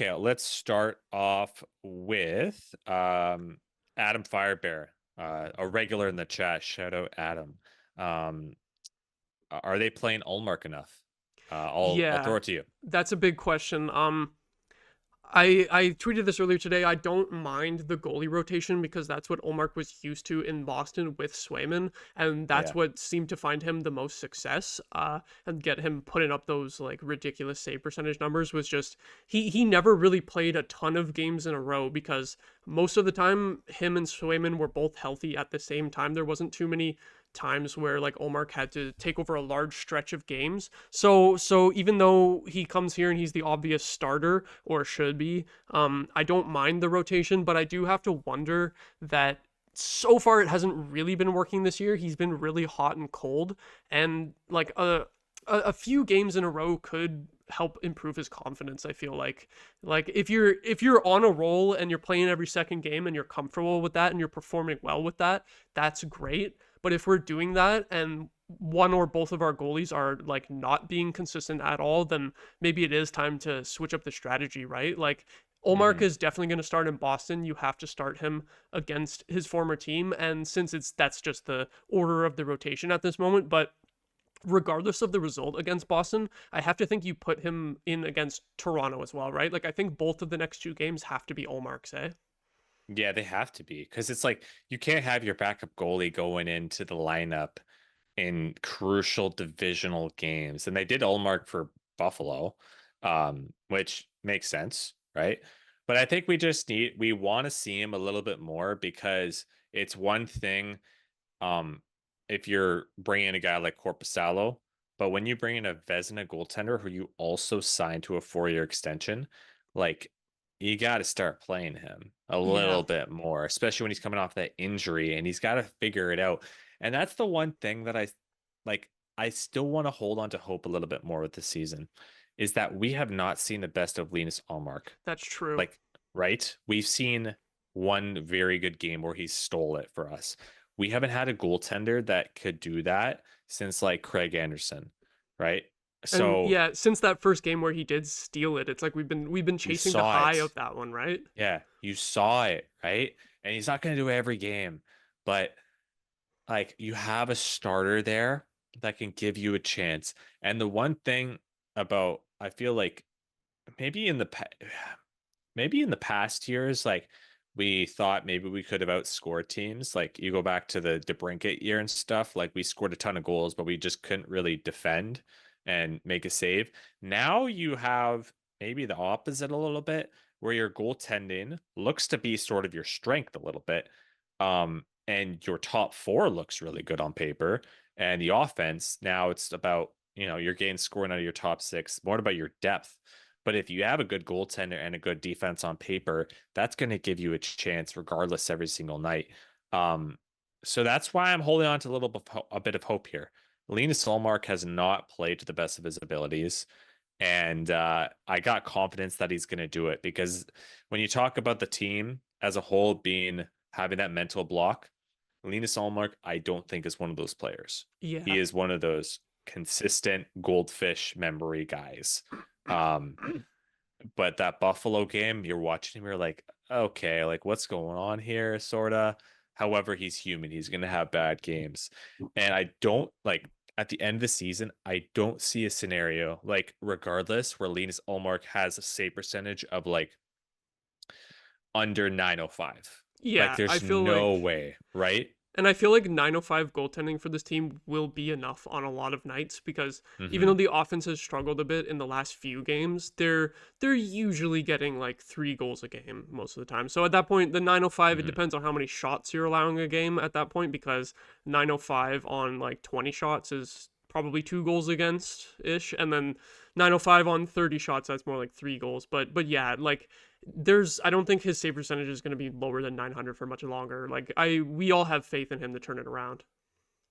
Okay, let's start off with Adam Firebear, a regular in the chat. Shout out Adam. Um, are they playing Ullmark enough? I'll Yeah, throw it to you. that's a big question. I tweeted this earlier today. I don't mind the goalie rotation because that's what Olmark was used to in Boston with Swayman, and that's Yeah. what seemed to find him the most success. And get him putting up those like ridiculous save percentage numbers was just he never really played a ton of games in a row because most of the time him and Swayman were both healthy at the same time. There wasn't too many times where like Olmark had to take over a large stretch of games. So even though he comes here and he's the obvious starter or should be, I don't mind the rotation, but I do have to wonder that so far it hasn't really been working this year. He's been really hot and cold, and like a few games in a row could help improve his confidence. I feel like if you're on a roll and you're playing every second game and you're comfortable with that and you're performing well with that, that's great. But if we're doing that and one or both of our goalies are like not being consistent at all, then maybe it is time to switch up the strategy, right? Like Olmark Hmm. is definitely going to start in Boston. You have to start him against his former team, and since it's that's just the order of the rotation at this moment. But regardless of the result against Boston, I have to think you put him in against Toronto as well, right? Like I think both of the next two games have to be Olmark's, eh? Yeah, they have to be because it's like you can't have your backup goalie going into the lineup in crucial divisional games. And they did Ullmark for Buffalo, which makes sense, right? But I think we want to see him a little bit more because it's one thing um, if you're bringing a guy like Corpusalo, but when you bring in a Vezina goaltender who you also signed to a 4-year extension, like you got to start playing him a Yeah, little bit more, especially when he's coming off that injury and he's got to figure it out. And that's the one thing that I like. I still want to hold on to hope a little bit more with this season is that we have not seen the best of Linus Allmark. that's true. Like, right? We've seen one very good game where he stole it for us. We haven't had a goaltender that could do that since like Craig Anderson, right? And So yeah, since that first game where he did steal it, it's like we've been you chasing the saw high it. of that one, right? Yeah, you saw it, right? And he's not going to do it every game, but like you have a starter there that can give you a chance. And the one thing about I feel like maybe in the maybe in the past years, like we thought maybe we could have outscored teams. Like you go back to the DeBrincat year and stuff, like we scored a ton of goals, but we just couldn't really defend and make a save. Now you have maybe the opposite a little bit, where your goaltending looks to be sort of your strength a little bit. And your top four looks really good on paper. And the offense, now it's about, you're getting scoring out of your top six, more about your depth. But if you have a good goaltender and a good defense on paper, that's going to give you a chance regardless every single night. Um, so that's why I'm holding on to a bit of hope here. Linus Ullmark has not played to the best of his abilities, and I got confidence that he's going to do it because when you talk about the team as a whole being having that mental block, Linus Ullmark, I don't think is one of those players. He Yeah. is one of those consistent goldfish memory guys. Um, but that Buffalo game, you're watching him, you're like, okay, like what's going on here, sorta. However, he's human. He's gonna have bad games. And I don't like at the end of the season, I don't see a scenario like regardless where Linus Ulmark has a save percentage of like under 905. Like Yeah, I there's feel no like way, right? and I feel like 905 goaltending for this team will be enough on a lot of nights because even though Hmm. the offense has struggled a bit in the last few games, they're usually getting like 3 goals a game most of the time. So at that point, the 905 it Hmm. depends on how many shots you're allowing a game at that point because 905 on like 20 shots is probably 2 goals against ish, and then 905 on 30 shots that's more like 3 goals. But yeah, like there's I don't think his save percentage is going to be lower than 900 for much longer. Like we all have faith in him to turn it around.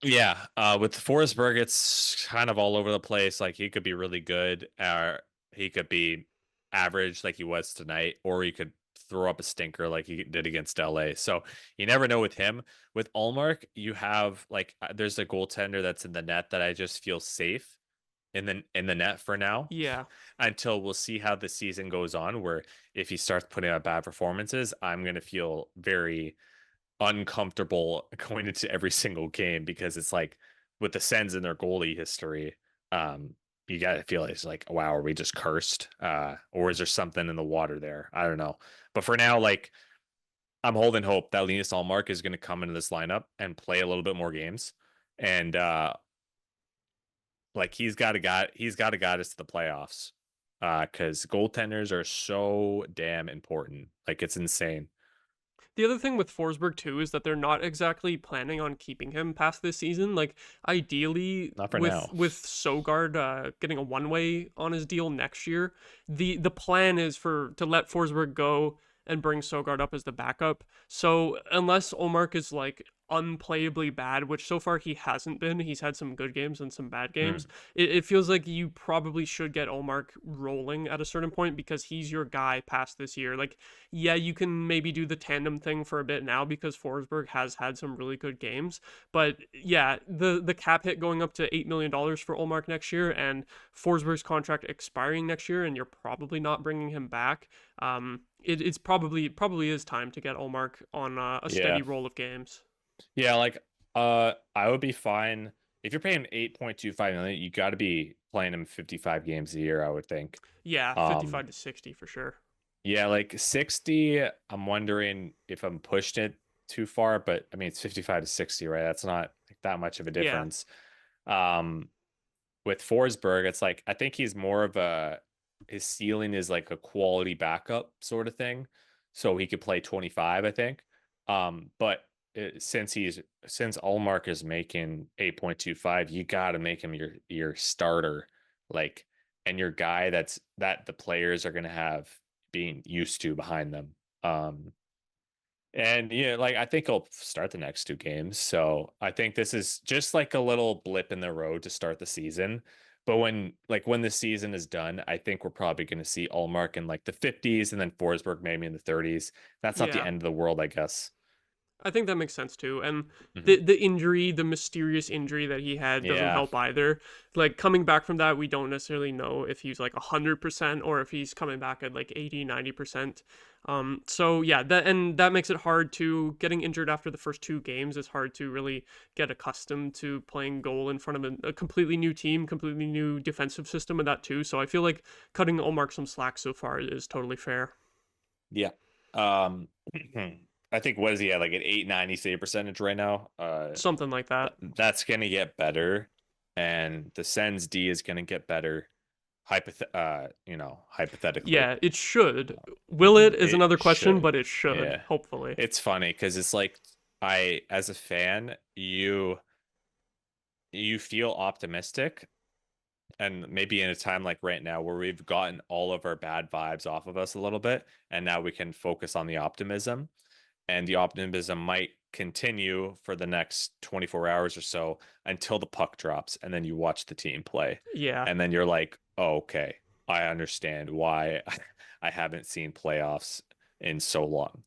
Yeah, with Forsberg, it's kind of all over the place. Like he could be really good, or he could be average, like he was tonight, or he could throw up a stinker like he did against LA. So you never know with him. With Allmark, you have like there's a goaltender that's in the net that I just feel safe in the net for now Yeah. until we'll see how the season goes on. Where if he starts putting out bad performances, I'm gonna feel very uncomfortable going into every single game because it's like with the Sens and their goalie history, um, you gotta feel it's like, wow, are we just cursed? Or is there something in the water there? I don't know. But for now, like I'm holding hope that Linus Ullmark is gonna come into this lineup and play a little bit more games. And like he's gotta got us to the playoffs. Because goaltenders are so damn important. Like it's insane. The other thing with Forsberg too is that they're not exactly planning on keeping him past this season. Like ideally, Not for with now. Sogard getting a one way on his deal next year, the plan is for to let Forsberg go and bring Sogard up as the backup. So unless Olmark is like unplayably bad, which so far he hasn't been, he's had some good games and some bad games. Mm, It feels like you probably should get Olmark rolling at a certain point because he's your guy past this year. Like yeah, you can maybe do the tandem thing for a bit now because Forsberg has had some really good games. But yeah, the cap hit going up to $8 million for Olmark next year, and Forsberg's contract expiring next year, and you're probably not bringing him back. It's probably is time to get Olmark on a steady yeah. roll of games. Yeah, like I would be fine if you're paying 8.25 million, you gotta be playing him 55 games a year, I would think. Yeah, Um 55 to 60 for sure. yeah, like 60, I'm wondering if I'm pushed it too far, but I mean it's 55 to 60, right? That's not like that much of a Yeah, difference. Um with Forsberg, it's like I think he's more of a his ceiling is like a quality backup sort of thing. So he could play 25, I think. But since Allmark is making 8.25, you got to make him your starter, like, and your guy that the players are gonna have being used to behind them. And yeah, like I think he'll start the next two games. So I think this is just like a little blip in the road to start the season. But when the season is done, I think we're probably going to see Allmark in like the 50s and then Forsberg maybe in the 30s. That's not the yeah. end of the world, I guess. I think that makes sense too. And Mhm. the injury, the mysterious injury that he had doesn't Yeah. help either. Like coming back from that, we don't necessarily know if he's like 100% or if he's coming back at like 80, 90%. So yeah, that makes it hard to getting injured after the first two games is hard to really get accustomed to playing goal in front of a completely new team, completely new defensive system and that too. So I feel like cutting Omar some slack so far is totally fair. Yeah. Um I think what is he at like an 890 save percentage right now? Something like that. That's gonna get better, and the Sens D is gonna get better. Hypothetically, Yeah, it should. Will it is it another question, should. but it should, Yeah, hopefully. it's funny because it's like as a fan, you feel optimistic, and maybe in a time like right now where we've gotten all of our bad vibes off of us a little bit, and now we can focus on the optimism, and the optimism might continue for the next 24 hours or so until the puck drops and then you watch the team play Yeah. and then you're like, oh, okay, I understand why I haven't seen playoffs in so long.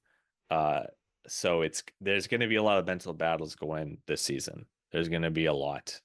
uh so there's going to be a lot of mental battles going this season. There's going to be a lot.